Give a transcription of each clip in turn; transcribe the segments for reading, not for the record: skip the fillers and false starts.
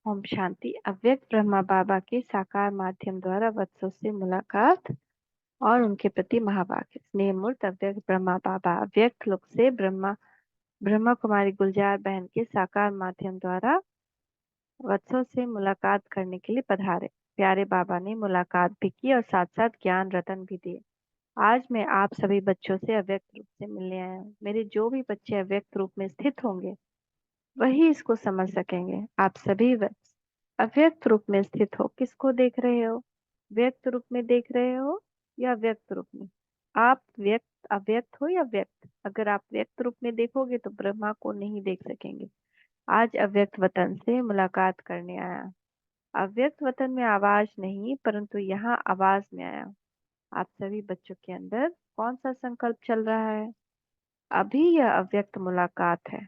ओम शांति। अव्यक्त ब्रह्मा बाबा के साकार माध्यम द्वारा वत्सों से मुलाकात और उनके प्रति महावाक्य। स्नेह मूर्त अव्यक्त ब्रह्मा बाबा अव्यक्त लोक से ब्रह्मा कुमारी गुलजार बहन के साकार माध्यम द्वारा वत्सों से मुलाकात करने के लिए पधारे। प्यारे बाबा ने मुलाकात भी की और साथ साथ ज्ञान रतन भी दिए। आज मैं आप सभी बच्चों से अव्यक्त रूप से मिलने आया हूँ। मेरे जो भी बच्चे अव्यक्त रूप में स्थित होंगे वही इसको समझ सकेंगे। आप सभी अव्यक्त रूप में स्थित हो। किसको देख रहे हो? व्यक्त रूप में देख रहे हो या व्यक्त रूप में? आप व्यक्त अव्यक्त हो या व्यक्त? अगर आप व्यक्त रूप में देखोगे तो ब्रह्मा को नहीं देख सकेंगे। आज अव्यक्त वतन से मुलाकात करने आया। अव्यक्त वतन में आवाज नहीं परंतु यहाँ आवाज में आया। आप सभी बच्चों के अंदर कौन सा संकल्प चल रहा है? अभी यह अव्यक्त मुलाकात है।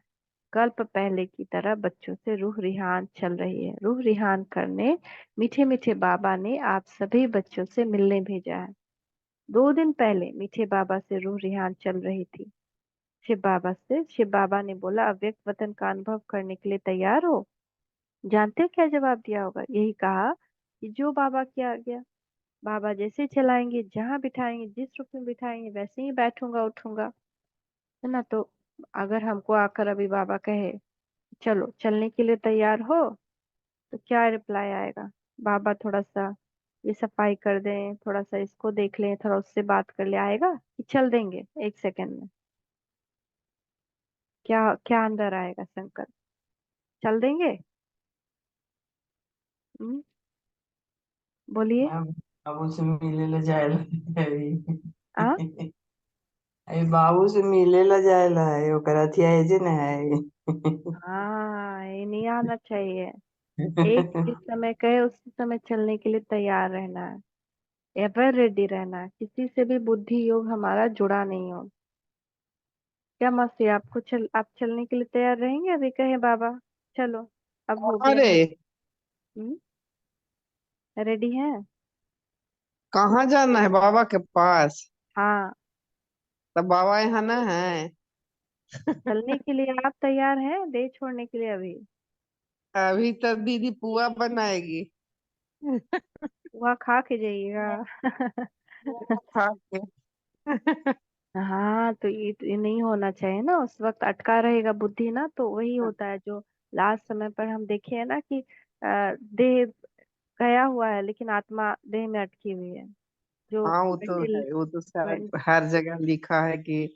कल्प पहले की तरह बच्चों से रूह रिहान चल रही है। रूह रिहान करने मीठे मीठे बाबा ने आप सभी बच्चों से मिलने भेजा है। 2 दिन पहले मीठे बाबा से रूह रिहान चल रही थी। शिव बाबा ने बोला, अव्यक्त वतन का अनुभव करने के लिए तैयार हो? जानते हो क्या जवाब दिया होगा? यही कहा कि जो बाबा किया गया। बाबा जैसे चलाएंगे, जहाँ बिठाएंगे, जिस रूप में बिठाएंगे वैसे ही बैठूंगा उठूंगा, है ना। तो अगर हमको आकर अभी बाबा कहे चलो चलने के लिए तैयार हो, तो क्या रिप्लाई आएगा? बाबा थोड़ा सा ये सफाई कर दें, थोड़ा सा इसको देख लें, थोड़ा उससे बात कर ले, आएगा कि चल देंगे 1 सेकंड में? क्या क्या अंदर आएगा संकल्प? चल देंगे? हम्म, बोलिए। अब बाबू से मिले ला जाएला है। आ अरे बाबू से मिले ला जाएला है ओकरा अथिया एजे न है। हाँ, ये नहीं आना चाहिए। एक जिस समय कहे उसी समय चलने के लिए तैयार रहना है। एवर रेडी रहना है। किसी से भी बुद्धि योग हमारा जुड़ा नहीं हो। क्या मस्ती? आप चलने के लिए तैयार रहेंगे? अभी कहे बाबा चलो, अब हो गया अरे है। रेडी हैं? कहाँ जाना है बाबा के पास? हाँ। तब बाबा यहाँ न है। चलने के लिए आप तैयार हैं देश छोड़ने के लिए अभी? अभी तक दीदी पुआ बनाएगी। वहाँ खा के जाइएगा। पुआ खा के। हाँ, तो ये नहीं होना चाहिए ना। उस वक्त अटका रहेगा बुद्धि ना, तो वही होता है जो लास्ट समय पर हम देखे है ना कि देह गया हुआ है लेकिन आत्मा देह में अटकी हुई है। जो हाँ वो तो वेंटिल है, वो तो शायद वेंट हर जगह लिखा है कि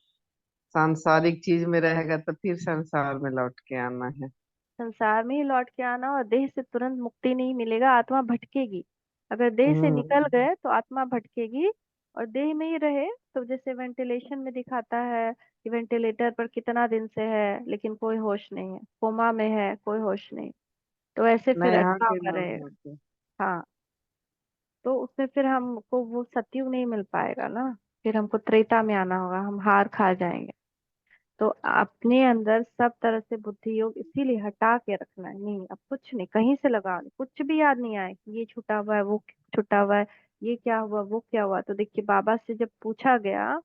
सांसारिक चीज में रहेगा तो फिर संसार में लौट के आना है। संसार में ही लौट के आना, और देह से तुरंत मुक्ति नहीं मिलेगा। आत्मा भटकेगी। अगर देह से निकल हम्म। गए तो आत्मा भटकेगी। और देह में ही रहे तो जैसे वेंटिलेशन में दिखाता है कि वेंटिलेटर पर कितना दिन से है लेकिन कोई होश नहीं है, कोमा में है, कोई होश नहीं। तो ऐसे फिर नहीं यहाँ अटका के हुआ लोग रहेगा। होते। हाँ। तो उसमें फिर हमको वो सतयुग नहीं मिल पाएगा ना। फिर हमको त्रेता में आना होगा, हम हार खा जाएंगे। तो अपने अंदर सब तरह से बुद्धि योग इसीलिए हटा के रखना है। नहीं, अब कुछ नहीं, कहीं से लगाओ नहीं, कुछ भी याद नहीं आए कि ये छूटा हुआ है, वो छूटा हुआ है, ये क्या हुआ, वो क्या हुआ। तो देखिए, बाबा से जब पूछा गया,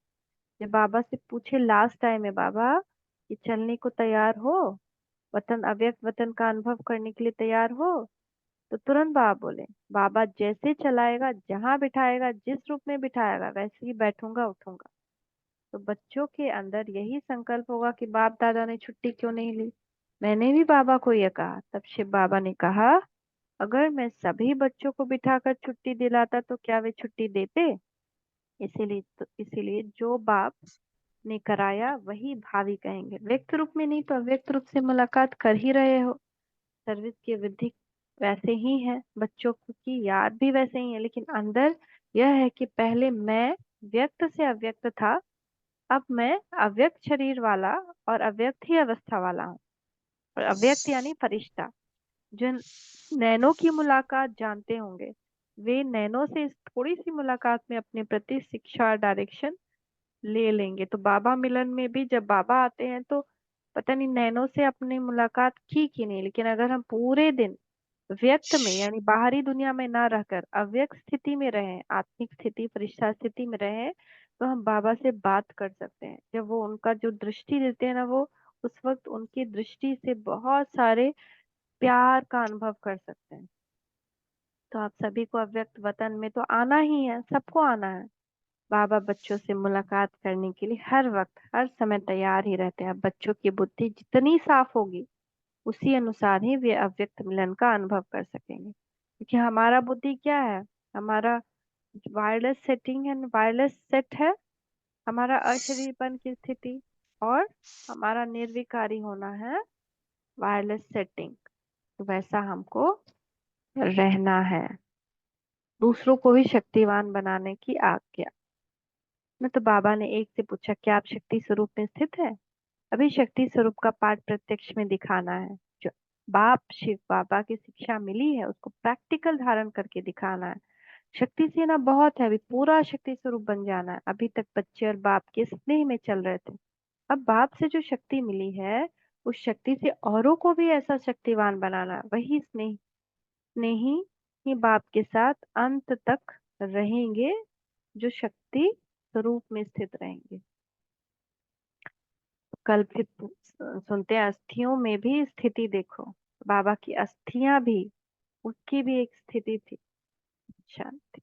जब बाबा से पूछे लास्ट टाइम में बाबा कि चलने को तैयार हो, वतन अव्यक्त वतन का अनुभव करने के लिए तैयार हो, तो तुरंत बाबा बोले, बाबा जैसे चलाएगा, जहां बिठाएगा, जिस रूप में बिठाएगा वैसे ही बैठूंगा उठूंगा। तो बच्चों के अंदर यही संकल्प होगा कि बाप दादा ने छुट्टी क्यों नहीं ली। मैंने भी बाबा को यह कहा। तब शिव बाबा ने कहा, अगर मैं सभी बच्चों को बिठाकर छुट्टी दिलाता तो क्या वे छुट्टी देते? इसीलिए जो बाप ने कराया वही भावी कहेंगे। व्यक्त रूप में नहीं तो अव्यक्त रूप से मुलाकात कर ही रहे हो। सर्विस की विधि वैसे ही है, बच्चों की याद भी वैसे ही है, लेकिन अंदर यह है कि पहले मैं व्यक्त से अव्यक्त था, अब मैं अव्यक्त शरीर वाला और अव्यक्त ही अवस्था वाला हूँ। और अव्यक्त यानी फरिश्ता। जो नैनो की मुलाकात जानते होंगे, वे नैनो से इस थोड़ी सी मुलाकात में अपने प्रति शिक्षा डायरेक्शन ले लेंगे। तो बाबा मिलन में भी जब बाबा आते हैं तो पता नहीं नैनो से अपनी मुलाकात की कि नहीं, लेकिन अगर हम पूरे दिन व्यक्त में यानी बाहरी दुनिया में ना रहकर अव्यक्त स्थिति में रहें, आत्मिक स्थिति फरिश्ता स्थिति में रहें, तो हम बाबा से बात कर सकते हैं। जब वो उनका जो दृष्टि देते हैं ना, वो उस वक्त उनकी दृष्टि से बहुत सारे प्यार का अनुभव कर सकते हैं। तो आप सभी को अव्यक्त वतन में तो आना ही है, सबको आना है। बाबा बच्चों से मुलाकात करने के लिए हर वक्त हर समय तैयार ही रहते हैं। अब बच्चों की बुद्धि जितनी साफ होगी उसी अनुसार ही वे अव्यक्त मिलन का अनुभव कर सकेंगे, क्योंकि हमारा बुद्धि क्या है, हमारा वायरलेस सेटिंग है, वायरलेस सेट है, हमारा अशरीरपन की स्थिति, और हमारा निर्विकारी होना है वायरलेस सेटिंग। तो वैसा हमको रहना है, दूसरों को भी शक्तिवान बनाने की आज्ञा में। तो बाबा ने एक से पूछा, क्या आप शक्ति स्वरूप में स्थित है? अभी शक्ति स्वरूप का पाठ प्रत्यक्ष में दिखाना है। जो बाप शिव बाबा की शिक्षा मिली है उसको प्रैक्टिकल धारण करके दिखाना है। शक्ति से ना बहुत है, अभी पूरा शक्ति स्वरूप बन जाना है। अभी तक बच्चे और बाप के स्नेह में चल रहे थे, अब बाप से जो शक्ति मिली है उस शक्ति से औरों को भी ऐसा शक्तिवान बनाना है। वही स्नेह स्नेही ही बाप के साथ अंत तक रहेंगे, जो शक्ति स्वरूप में स्थित रहेंगे। कल फिर सुनते हैं, अस्थियों में भी स्थिति देखो। बाबा की अस्थियां भी, उसकी भी एक स्थिति थी। शांति।